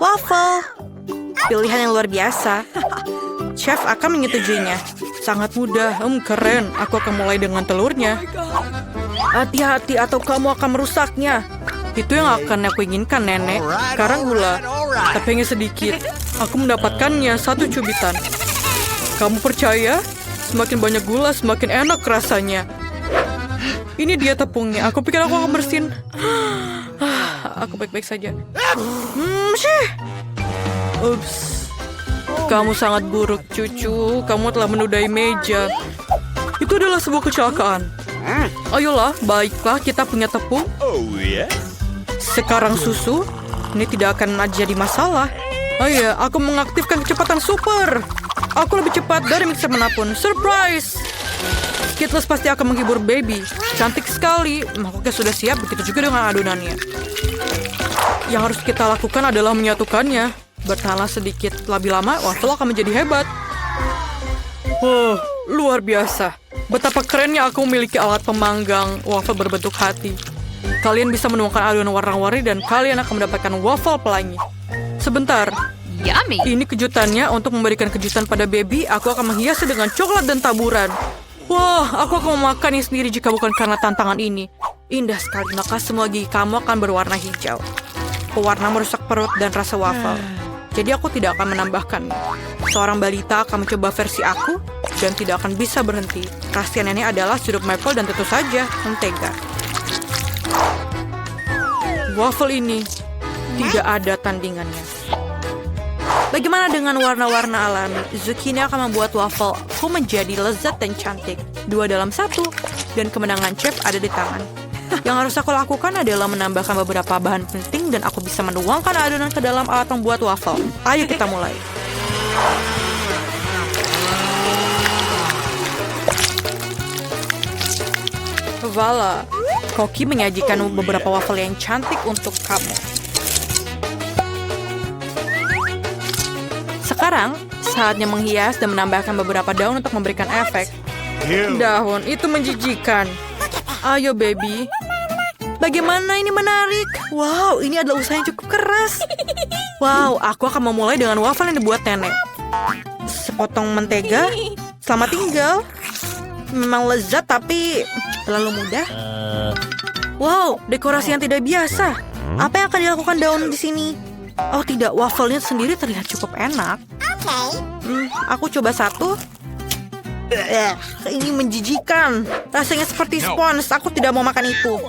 Waffle. Pilihan yang luar biasa. Chef akan menyetujuinya. Sangat mudah, keren. Aku akan mulai dengan telurnya. Hati-hati atau kamu akan merusaknya. Itu yang akan aku inginkan, Nenek. Sekarang gula. Tapi hanya sedikit. Aku mendapatkannya 1 cubitan. Kamu percaya? Semakin banyak gula, semakin enak rasanya. Ini dia tepungnya. Aku pikir aku akan bersin. Aku baik-baik saja. Ups. Kamu sangat buruk, cucu. Kamu telah menodai meja. Itu adalah sebuah kecelakaan. Ayolah, baiklah, kita punya tepung. Sekarang susu. Ini tidak akan jadi masalah. Oh iya, aku mengaktifkan kecepatan super. Aku lebih cepat dari mixer manapun. Surprise! Skittles pasti akan menghibur baby. Cantik sekali. Mangkoknya sudah siap, begitu juga dengan adonannya. Yang harus kita lakukan adalah menyatukannya. Bertahanlah sedikit. Lebih lama, waffle akan menjadi hebat. Luar biasa. Betapa kerennya aku memiliki alat pemanggang waffle berbentuk hati. Kalian bisa menuangkan adonan warna-warni dan kalian akan mendapatkan waffle pelangi. Sebentar. Yummy. Ini kejutannya untuk memberikan kejutan pada baby. Aku akan menghiasnya dengan coklat dan taburan. Wah, aku akan memakannya sendiri jika bukan karena tantangan ini. Indah sekali, maka semua gigi kamu akan berwarna hijau. Pewarna merusak perut dan rasa waffle. Jadi aku tidak akan menambahkannya. Seorang balita akan mencoba versi aku dan tidak akan bisa berhenti. Rahasia nenek adalah sirup maple dan tentu saja mentega. Waffle ini tidak ada tandingannya. Bagaimana dengan warna-warna alami? Zucchini akan membuat waffle-ku menjadi lezat dan cantik. 2 dalam 1. Dan kemenangan chef ada di tangan. Yang harus aku lakukan adalah menambahkan beberapa bahan penting dan aku bisa menuangkan adonan ke dalam alat membuat waffle. Ayo kita mulai. Voila. Koki menyajikan beberapa waffle yang cantik untuk kamu. Sekarang, saatnya menghias dan menambahkan beberapa daun untuk memberikan efek. Daun, itu menjijikan. Ayo, baby. Bagaimana ini menarik? Wow, ini adalah usaha yang cukup keras. Wow, aku akan memulai dengan waffle yang dibuat nenek. Sepotong mentega. Selamat tinggal. Memang lezat, tapi terlalu mudah. Wow, dekorasi yang tidak biasa. Apa yang akan dilakukan daun di sini? Oh tidak, waffle-nya sendiri terlihat cukup enak. Aku coba 1. Ini menjijikan. Rasanya seperti spons. Aku tidak mau makan itu.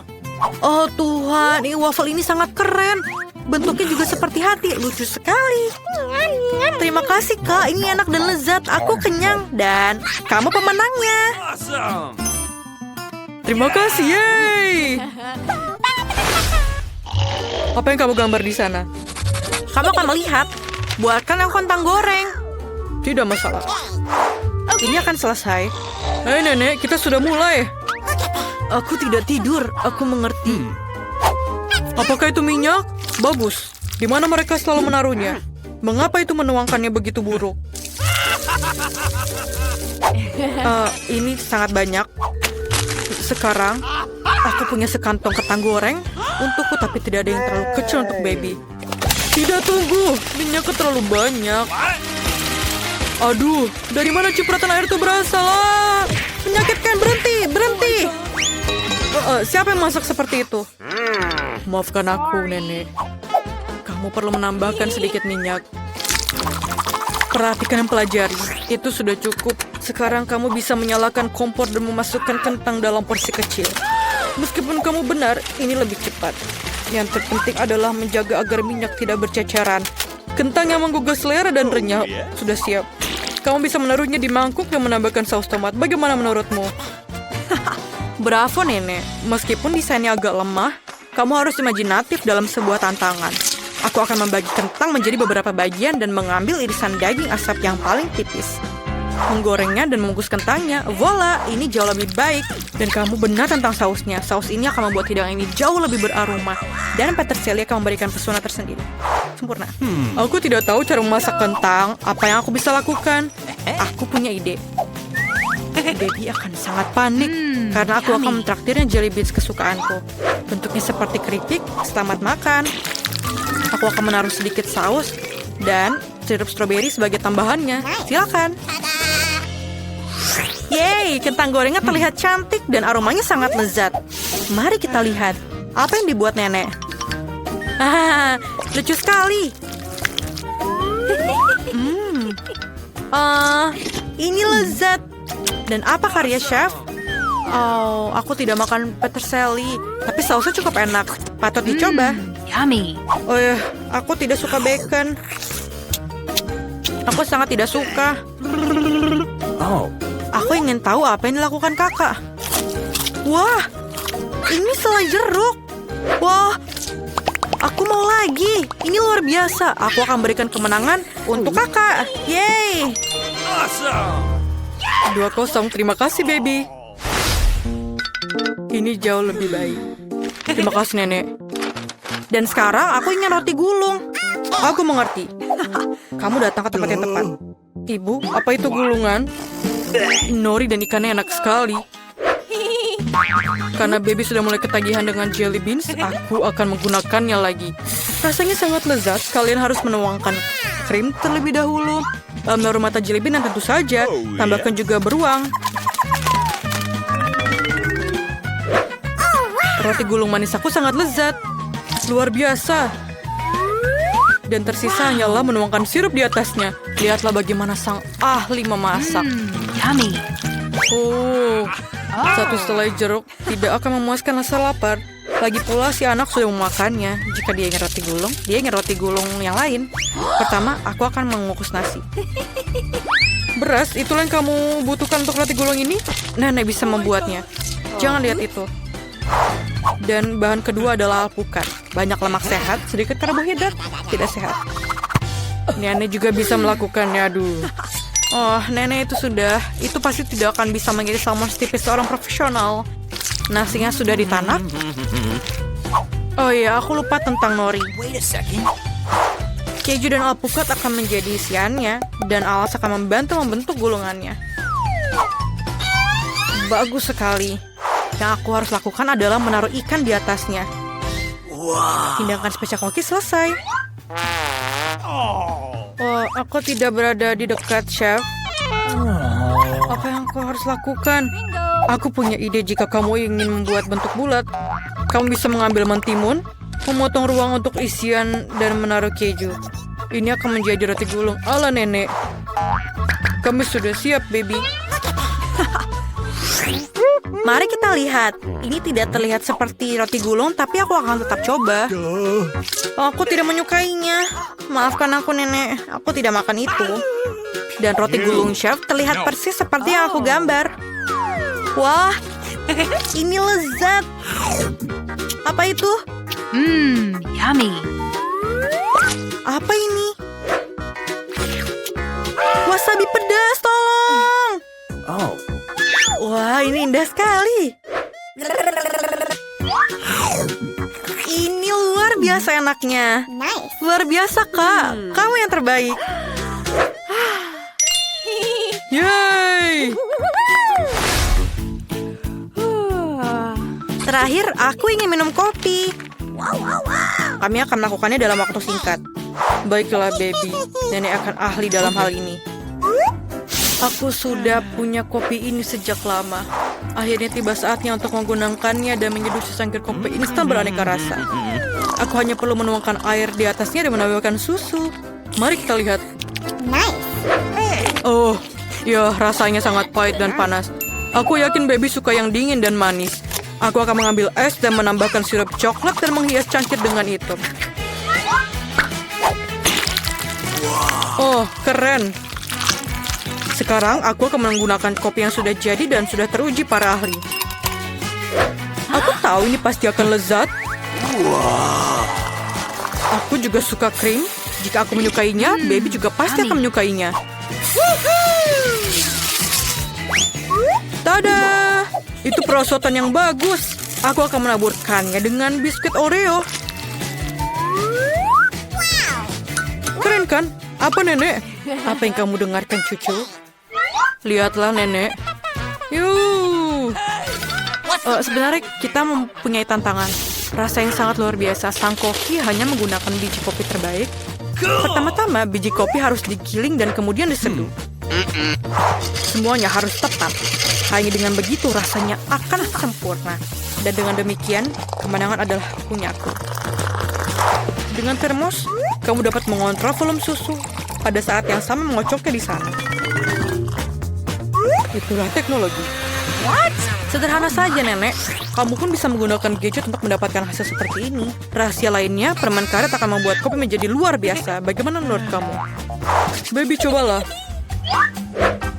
Oh Tuhan, ini waffle ini sangat keren. Bentuknya juga seperti hati. Lucu sekali. Terima kasih Kak, ini enak dan lezat. Aku kenyang dan kamu pemenangnya. Terima kasih, yeay. Apa yang kamu gambar di sana? Kamu akan melihat. Buatkan aku kentang goreng. Tidak masalah. Ini akan selesai. Hei nenek, kita sudah mulai. Aku tidak tidur. Aku mengerti. Apakah itu minyak? Bagus. Di mana mereka selalu menaruhnya? Mengapa itu menuangkannya begitu buruk? Ini sangat banyak. Sekarang, aku punya sekantong kentang goreng untukku, tapi tidak ada yang terlalu kecil untuk baby. Tidak, tunggu. Minyaknya terlalu banyak. Aduh, dari mana cipratan air itu berasal? Menyakitkan, berhenti. Siapa yang masak seperti itu? Maafkan aku, nenek. Kamu perlu menambahkan sedikit minyak. Perhatikan dan pelajari. Itu sudah cukup. Sekarang kamu bisa menyalakan kompor dan memasukkan kentang dalam porsi kecil. Meskipun kamu benar, ini lebih cepat. Yang terpenting adalah menjaga agar minyak tidak berceceran. Kentang yang menggugah selera dan renyah sudah siap. Kamu bisa menaruhnya di mangkuk dan menambahkan saus tomat. Bagaimana menurutmu? Bravo, nenek. Meskipun desainnya agak lemah, kamu harus imajinatif dalam sebuah tantangan. Aku akan membagi kentang menjadi beberapa bagian dan mengambil irisan daging asap yang paling tipis. Menggorengnya dan mengukus kentangnya. Voila, ini jauh lebih baik. Dan kamu benar tentang sausnya. Saus ini akan membuat hidangan ini jauh lebih beraroma. Dan peterselie akan memberikan pesona tersendiri. Sempurna. Aku tidak tahu cara memasak kentang. Apa yang aku bisa lakukan? Aku punya ide. Baby akan sangat panik karena aku akan mentraktirnya jelly beans kesukaanku. Bentuknya seperti keripik. Selamat makan. Aku Aku akan menaruh sedikit saus dan sirup stroberi sebagai tambahannya. Silakan. Yeay, kentang gorengnya terlihat cantik dan aromanya sangat lezat. Mari kita lihat. Apa yang dibuat nenek? Lucu sekali. Ini lezat. Dan apa karya chef? Oh, aku tidak makan peterseli, tapi sausnya cukup enak. Patut dicoba. Yummy. Oh ya, aku tidak suka bacon. Aku sangat tidak suka. Aku ingin tahu apa yang dilakukan kakak. Wah, ini selai jeruk. Wah, aku mau lagi. Ini luar biasa. Aku akan berikan kemenangan untuk kakak. Yeay. 2-0, terima kasih baby. Ini jauh lebih baik. Terima kasih nenek. Dan sekarang aku ingin roti gulung. Aku mengerti. Kamu datang ke tempat yang tepat. Ibu, apa itu gulungan? Nori dan ikannya enak sekali. Karena baby sudah mulai ketagihan dengan jelly beans, aku akan menggunakannya lagi. Rasanya sangat lezat. Kalian harus menuangkan krim terlebih dahulu. Menaruh mata jelly bean dan tentu saja tambahkan juga beruang. Roti gulung manis aku sangat lezat. Luar biasa. Dan tersisa hanyalah menuangkan sirup di atasnya. Lihatlah bagaimana sang ahli memasak. Yummy. Oh, satu selai jeruk tidak akan memuaskan rasa lapar. Lagi pula si anak sudah memakannya. Jika dia ingin roti gulung, dia ingin roti gulung yang lain. Pertama, aku akan mengukus nasi. Beras, itulah yang kamu butuhkan untuk roti gulung ini? Nenek bisa membuatnya. Jangan lihat itu. Dan bahan kedua adalah alpukat. Banyak lemak sehat, sedikit karbohidrat, tidak sehat. Nenek juga bisa melakukannya, aduh. Oh, nenek itu pasti tidak akan bisa menjadi salmon setipis seorang profesional. Nasinya sudah ditanak. Oh iya, aku lupa tentang nori. Keju dan alpukat akan menjadi isiannya, dan alas akan membantu membentuk gulungannya. Bagus sekali. Yang aku harus lakukan adalah menaruh ikan di atasnya. Hidangan spesial koki selesai. Oh, aku tidak berada di dekat chef. Apa yang aku harus lakukan? Aku punya ide. Jika kamu ingin membuat bentuk bulat, kamu bisa mengambil mentimun, memotong ruang untuk isian, dan menaruh keju. Ini akan menjadi roti gulung ala nenek. Kamu sudah siap, baby? Mari kita lihat. Ini tidak terlihat seperti roti gulung, tapi aku akan tetap coba. Oh, aku tidak menyukainya. Maafkan aku, nenek. Aku tidak makan itu. Dan roti gulung chef terlihat persis seperti yang aku gambar. Wah, ini lezat. Apa itu? Yummy. Apa ini? Wasabi pedas, tolong. Wah, ini indah sekali. Ini luar biasa enaknya. Luar biasa, Kak. Kamu yang terbaik. Yeay. Terakhir, aku ingin minum kopi. Kami akan melakukannya dalam waktu singkat. Baiklah, baby. Nenek akan ahli dalam hal ini. Aku sudah punya kopi ini sejak lama. Akhirnya tiba saatnya untuk menggunakannya dan menyeduh secangkir kopi instan beraneka rasa. Aku hanya perlu menuangkan air di atasnya dan menambahkan susu. Mari kita lihat. Oh, ya rasanya sangat pahit dan panas. Aku yakin baby suka yang dingin dan manis. Aku akan mengambil es dan menambahkan sirup coklat dan menghias cangkir dengan itu. Oh, keren. Sekarang aku akan menggunakan kopi yang sudah jadi dan sudah teruji para ahli. Aku tahu ini pasti akan lezat. Aku juga suka krim. Jika aku menyukainya, baby juga pasti akan menyukainya. Tada! Itu perosotan yang bagus. Aku akan menaburkannya dengan biskuit Oreo. Keren kan? Apa, nenek? Apa yang kamu dengarkan, cucu? Lihatlah, nenek. Sebenarnya kita mempunyai tantangan. Rasa yang sangat luar biasa. Sang koki hanya menggunakan biji kopi terbaik. Pertama-tama, biji kopi harus digiling dan kemudian diseduh. Semuanya harus tepat. Hanya dengan begitu rasanya akan sempurna. Dan dengan demikian, kemenangan adalah punyaku. Dengan termos, kamu dapat mengontrol volume susu. Pada saat yang sama mengocoknya di sana. Itulah teknologi. What? Sederhana saja, Nenek. Kamu pun bisa menggunakan gadget untuk mendapatkan hasil seperti ini. Rahasia lainnya, permen karet akan membuat kopi menjadi luar biasa. Bagaimana menurut kamu? Baby, cobalah.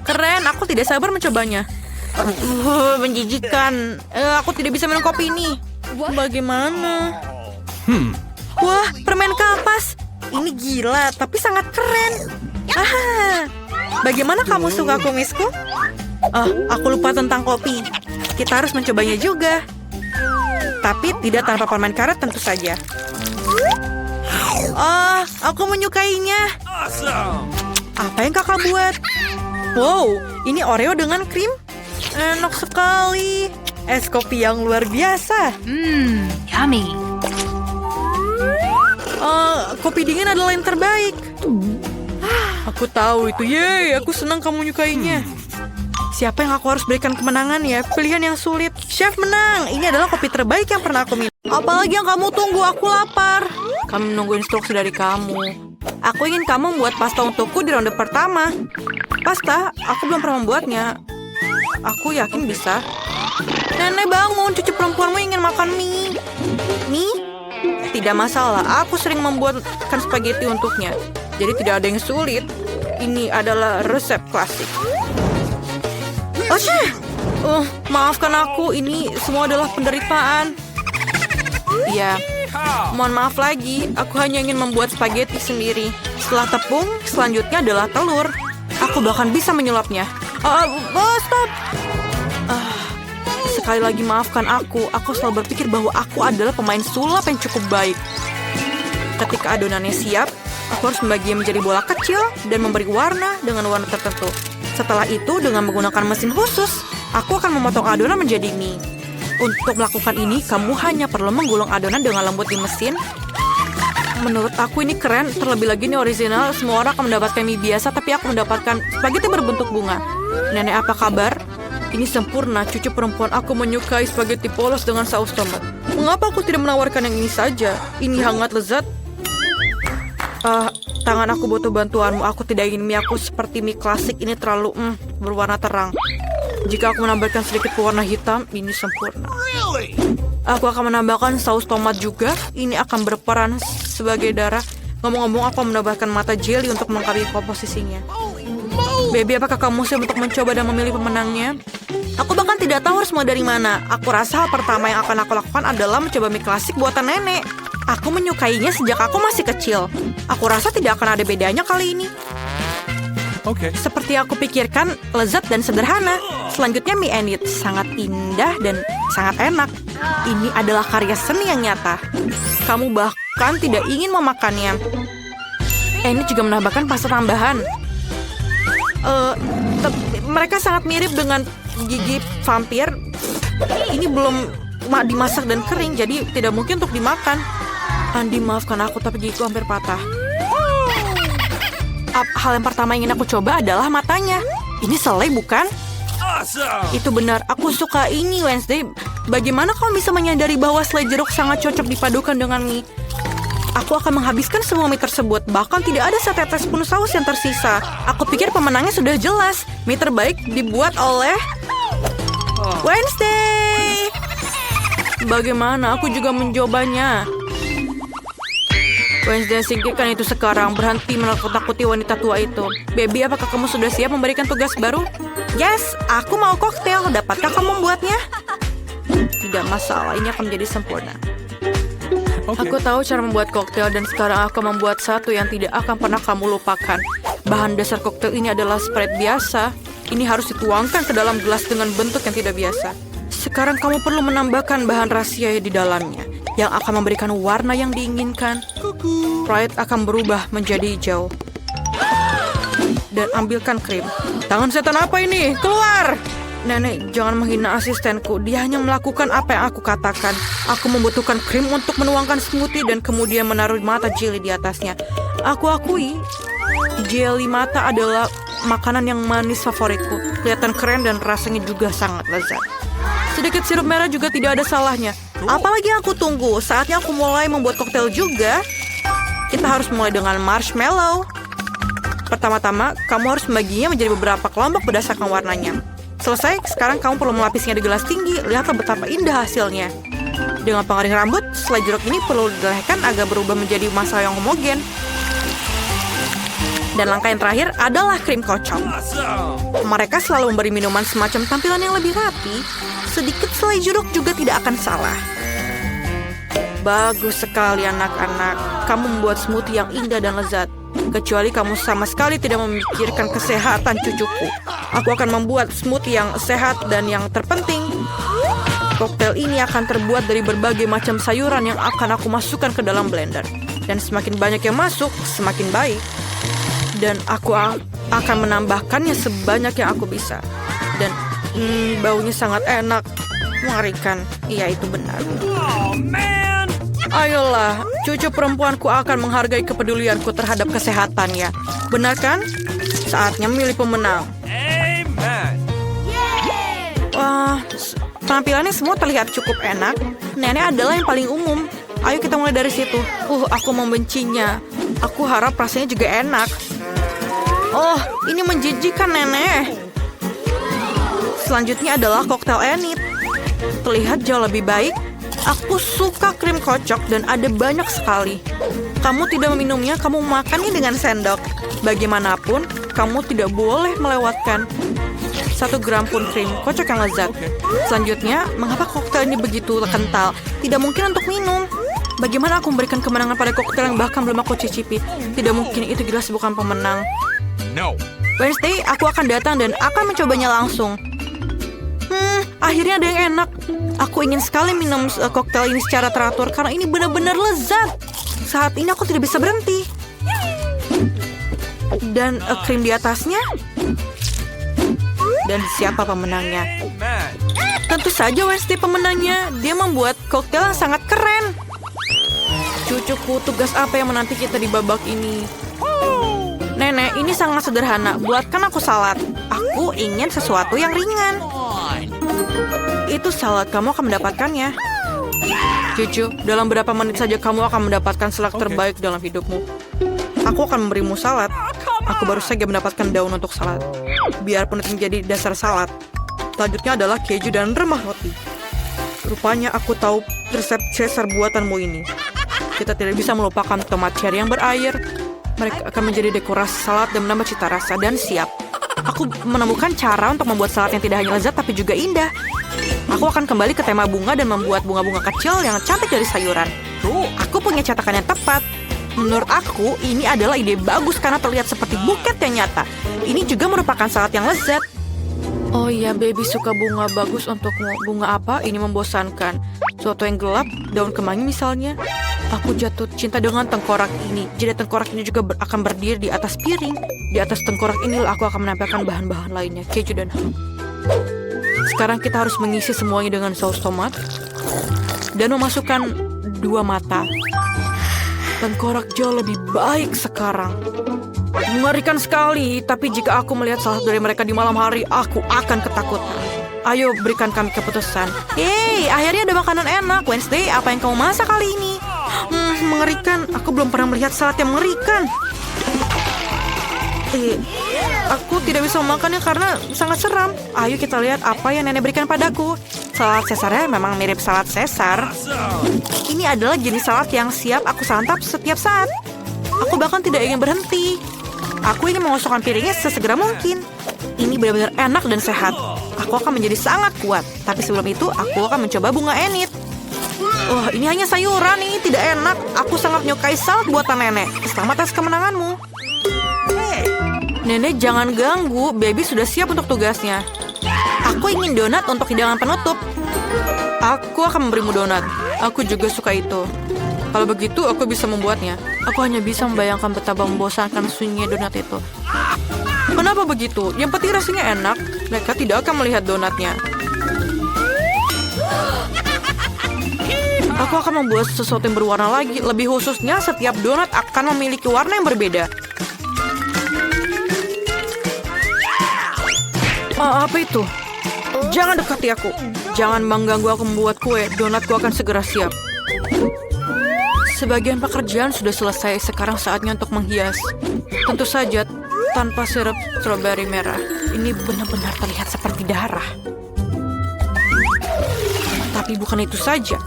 Keren, aku tidak sabar mencobanya. Menjijikan. Aku tidak bisa minum kopi ini. Bagaimana? Wah, permen kapas. Ini gila, tapi sangat keren. Bagaimana kamu suka kumisku? Aku lupa tentang kopi. Kita harus mencobanya juga. Tapi tidak tanpa permen karet tentu saja. Aku menyukainya. Apa yang kakak buat? Wow, ini Oreo dengan krim. Enak sekali. Es kopi yang luar biasa. Yummy. Kopi dingin adalah yang terbaik. Aku tahu itu. Yeay, aku senang kamu menyukainya. Siapa yang aku harus berikan kemenangan ya? Pilihan yang sulit. Chef menang. Ini adalah kopi terbaik yang pernah aku minum. Apalagi yang kamu tunggu? Aku lapar. Kami menunggu instruksi dari kamu. Aku ingin kamu membuat pasta untukku di ronde pertama. Pasta? Aku belum pernah membuatnya. Aku yakin bisa. Nenek bangun, cucu perempuanmu ingin makan mie. Mie? Tidak masalah, aku sering membuatkan spaghetti untuknya. Jadi tidak ada yang sulit. Ini adalah resep klasik. Maafkan aku, ini semua adalah penderitaan. Iya, mohon maaf lagi. Aku hanya ingin membuat spaghetti sendiri. Setelah tepung, selanjutnya adalah telur. Aku bahkan bisa menyulapnya. Stop. Sekali lagi maafkan aku. Aku selalu berpikir bahwa aku adalah pemain sulap yang cukup baik. Ketika adonannya siap, aku harus membaginya menjadi bola kecil dan memberi warna dengan warna tertentu. Setelah itu, dengan menggunakan mesin khusus, aku akan memotong adonan menjadi mie. Untuk melakukan ini, kamu hanya perlu menggulung adonan dengan lembut di mesin. Menurut aku ini keren, terlebih lagi ini original. Semua orang akan mendapatkan mie biasa, tapi aku mendapatkan spaghetti berbentuk bunga. Nenek, apa kabar? Ini sempurna, cucu perempuan aku menyukai spaghetti polos dengan saus tomat. Mengapa aku tidak menawarkan yang ini saja? Ini hangat lezat. Tangan aku butuh bantuanmu. Aku tidak ingin mie aku seperti mie klasik. Ini terlalu berwarna terang. Jika aku menambahkan sedikit pewarna hitam, ini sempurna. Aku akan menambahkan saus tomat juga. Ini akan berperan sebagai darah. Ngomong-ngomong, aku menambahkan mata jelly untuk melengkapi komposisinya. Baby, apakah kamu siap untuk mencoba dan memilih pemenangnya? Aku bahkan tidak tahu harus mulai dari mana. Aku rasa hal pertama yang akan aku lakukan adalah mencoba mie klasik buatan nenek. Aku menyukainya sejak aku masih kecil. Aku rasa tidak akan ada bedanya kali ini. Oke. Seperti aku pikirkan, lezat dan sederhana. Selanjutnya mie and eat. Sangat indah dan sangat enak. Ini adalah karya seni yang nyata. Kamu bahkan tidak ingin memakannya. Ini juga menambahkan pasta tambahan. Mereka sangat mirip dengan gigi vampir. Ini belum dimasak dan kering, jadi tidak mungkin untuk dimakan. Andi, maafkan aku, tapi gigiku hampir patah. Hal yang pertama yang ingin aku coba adalah matanya. Ini selai, bukan? Itu benar, aku suka ini, Wednesday. Bagaimana kamu bisa menyadari bahwa selai jeruk sangat cocok dipadukan dengan mie? Aku akan menghabiskan semua mie tersebut. Bahkan tidak ada setetes pun saus yang tersisa. Aku pikir pemenangnya sudah jelas. Mie terbaik dibuat oleh Wednesday. Bagaimana? Aku juga mencobanya. Wednesday, singkirkan itu sekarang. Berhenti menakut-nakuti wanita tua itu. Baby, apakah kamu sudah siap memberikan tugas baru? Yes, aku mau koktail. Dapatkah kamu membuatnya? Tidak masalah, ini akan menjadi sempurna. Aku tahu cara membuat koktail dan sekarang aku membuat satu yang tidak akan pernah kamu lupakan. Bahan dasar koktail ini adalah Sprite biasa. Ini harus dituangkan ke dalam gelas dengan bentuk yang tidak biasa. Sekarang kamu perlu menambahkan bahan rahasia di dalamnya yang akan memberikan warna yang diinginkan. Sprite akan berubah menjadi hijau. Dan ambilkan krim. Tangan setan apa ini? Keluar! Nenek, jangan menghina asistenku. Dia hanya melakukan apa yang aku katakan. Aku membutuhkan krim untuk menuangkan smoothie dan kemudian menaruh mata jelly di atasnya. Aku akui, jelly mata adalah makanan yang manis favoritku. Kelihatan keren dan rasanya juga sangat lezat. Sedikit sirup merah juga tidak ada salahnya. Apalagi yang aku tunggu? Saatnya aku mulai membuat koktail juga. Kita harus mulai dengan marshmallow. Pertama-tama, kamu harus membaginya menjadi beberapa kelompok berdasarkan warnanya. Selesai, sekarang kamu perlu melapisnya di gelas tinggi. Lihatlah betapa indah hasilnya. Dengan pengaring rambut, selai jeruk ini perlu dilelehkan agar berubah menjadi massa yang homogen. Dan langkah yang terakhir adalah krim kocok. Mereka selalu memberi minuman semacam tampilan yang lebih rapi. Sedikit selai jeruk juga tidak akan salah. Bagus sekali anak-anak. Kamu membuat smoothie yang indah dan lezat. Kecuali kamu sama sekali tidak memikirkan kesehatan cucuku. Aku akan membuat smoothie yang sehat dan yang terpenting, koktail ini akan terbuat dari berbagai macam sayuran yang akan aku masukkan ke dalam blender. Dan semakin banyak yang masuk, semakin baik. Dan aku akan menambahkannya sebanyak yang aku bisa. Dan baunya sangat enak. Mengerikan. Iya, itu benar. Oh, man! Ayolah, cucu perempuanku akan menghargai kepedulianku terhadap kesehatannya. Benar kan? Saatnya memilih pemenang. Amen! Wah, penampilannya semua terlihat cukup enak. Nenek adalah yang paling umum. Ayo kita mulai dari situ. Aku membencinya. Aku harap rasanya juga enak. Oh, ini menjijikkan, Nenek. Selanjutnya adalah koktail Enid. Terlihat jauh lebih baik. Aku suka krim kocok dan ada banyak sekali. Kamu tidak meminumnya, kamu makannya dengan sendok. Bagaimanapun, kamu tidak boleh melewatkan 1 gram pun krim kocok yang lezat. Selanjutnya, mengapa koktail ini begitu kental? Tidak mungkin untuk minum. Bagaimana aku memberikan kemenangan pada koktail yang bahkan belum aku cicipi? Tidak mungkin, itu jelas bukan pemenang. No. Wednesday, aku akan datang dan akan mencobanya langsung. Akhirnya ada yang enak. Aku ingin sekali minum koktail ini secara teratur karena ini benar-benar lezat. Saat ini aku tidak bisa berhenti. Dan krim di atasnya. Dan siapa pemenangnya? Amen! Tentu saja Wednesday pemenangnya. Dia membuat koktail yang sangat keren. Cucuku, tugas apa yang menanti kita di babak ini? Nenek, ini sangat sederhana. Buatkan aku salad. Aku ingin sesuatu yang ringan. Itu salad, kamu akan mendapatkannya. Cucu, dalam beberapa menit saja kamu akan mendapatkan salad terbaik dalam hidupmu. Aku akan memberimu salad. Aku baru saja mendapatkan daun untuk salad. Biarpun itu menjadi dasar salad. Selanjutnya adalah keju dan remah roti. Rupanya aku tahu resep Caesar buatanmu ini. Kita tidak bisa melupakan tomat cherry yang berair. Mereka akan menjadi dekorasi salad dan menambah cita rasa. Dan siap. Aku menemukan cara untuk membuat salad yang tidak hanya lezat tapi juga indah. Aku akan kembali ke tema bunga dan membuat bunga-bunga kecil yang cantik dari sayuran. Aku punya cetakan yang tepat. Menurut aku, ini adalah ide bagus karena terlihat seperti buket yang nyata. Ini juga merupakan salad yang lezat. Oh iya, baby suka bunga bagus untukmu. Bunga apa? Ini membosankan. Suatu yang gelap, daun kemangi misalnya. Aku jatuh cinta dengan tengkorak ini. Jadi tengkorak ini juga akan berdiri di atas piring. Di atas tengkorak ini aku akan menampilkan bahan-bahan lainnya, keju dan ham. Sekarang kita harus mengisi semuanya dengan saus tomat. Dan memasukkan 2 mata. Tengkorak jauh lebih baik sekarang. Mengerikan sekali, tapi jika aku melihat salah satu dari mereka di malam hari, aku akan ketakutan. Ayo berikan kami keputusan. Yeay, akhirnya ada makanan enak. Wednesday, apa yang kamu masak kali ini? Mengerikan. Aku belum pernah melihat salad yang mengerikan. Aku tidak bisa memakannya karena sangat seram. Ayo kita lihat apa yang nenek berikan padaku. Salad Caesarnya memang mirip salad Caesar. Ini adalah jenis salad yang siap aku santap setiap saat. Aku bahkan tidak ingin berhenti. Aku ingin mengosongkan piringnya sesegera mungkin. Ini benar-benar enak dan sehat. Aku akan menjadi sangat kuat. Tapi sebelum itu, aku akan mencoba bunga Enid. Wah, ini hanya sayuran, ini tidak enak. Aku sangat menyukai salad buatan nenek. Selamat atas kemenanganmu. Nenek, jangan ganggu. Baby sudah siap untuk tugasnya. Aku ingin donat untuk hidangan penutup. Aku akan memberimu donat. Aku juga suka itu. Kalau begitu, aku bisa membuatnya. Aku hanya bisa membayangkan betapa membosankan sunyinya donat itu. Kenapa begitu? Yang penting rasanya enak. Mereka tidak akan melihat donatnya. Aku akan membuat sesuatu yang berwarna lagi. Lebih khususnya, setiap donat akan memiliki warna yang berbeda. Apa itu? Jangan dekati aku. Jangan mengganggu aku membuat kue. Donatku akan segera siap. Sebagian pekerjaan sudah selesai. Sekarang saatnya untuk menghias. Tentu saja tanpa sirup stroberi merah. Ini benar-benar terlihat seperti darah. Tapi bukan itu saja.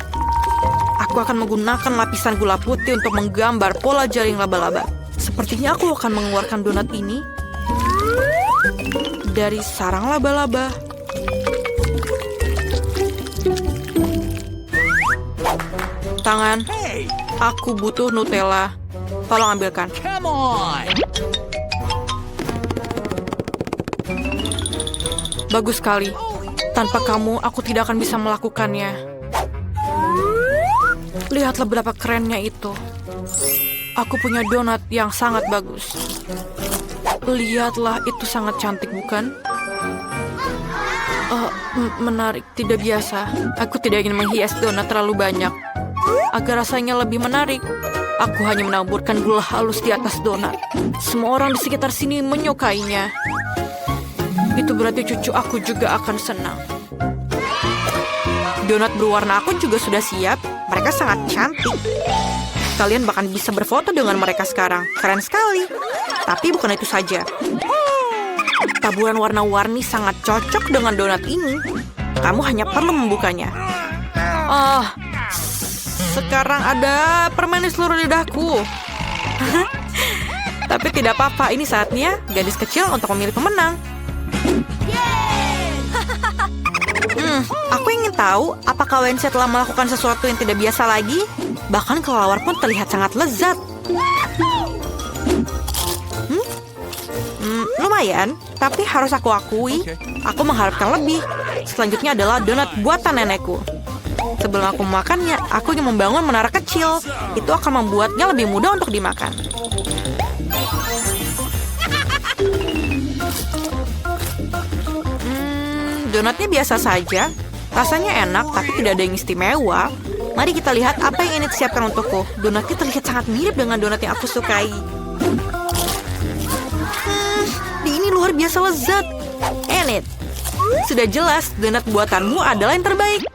Aku akan menggunakan lapisan gula putih untuk menggambar pola jaring laba-laba. Sepertinya aku akan mengeluarkan donat ini dari sarang laba-laba. Tangan, aku butuh Nutella. Tolong ambilkan. Come on. Bagus sekali. Tanpa kamu, aku tidak akan bisa melakukannya. Lihatlah betapa kerennya itu. Aku punya donat yang sangat bagus. Lihatlah, itu sangat cantik, bukan? Menarik, tidak biasa. Aku tidak ingin menghias donat terlalu banyak. Agar rasanya lebih menarik, aku hanya menaburkan gula halus di atas donat. Semua orang di sekitar sini menyukainya. Itu berarti cucu aku juga akan senang. Donat berwarna aku juga sudah siap. Mereka sangat cantik. Kalian bahkan bisa berfoto dengan mereka sekarang. Keren sekali. Tapi bukan itu saja. Taburan warna-warni sangat cocok dengan donat ini. Kamu hanya perlu membukanya. Sekarang ada permen di seluruh lidahku. Tapi tidak apa-apa. Ini saatnya gadis kecil untuk memilih pemenang. Aku ingin tahu apakah Wednesday telah melakukan sesuatu yang tidak biasa lagi. Bahkan kelelawar pun terlihat sangat lezat. Lumayan, tapi harus aku akui, aku mengharapkan lebih. Selanjutnya adalah donat buatan nenekku. Sebelum aku memakannya, aku ingin membangun menara kecil. Itu akan membuatnya lebih mudah untuk dimakan. Donatnya biasa saja. Rasanya enak, tapi tidak ada yang istimewa. Mari kita lihat apa yang ini disiapkan untukku. Donatnya terlihat sangat mirip dengan donat yang aku sukai. Ini luar biasa lezat. Enid, sudah jelas donat buatanmu adalah yang terbaik.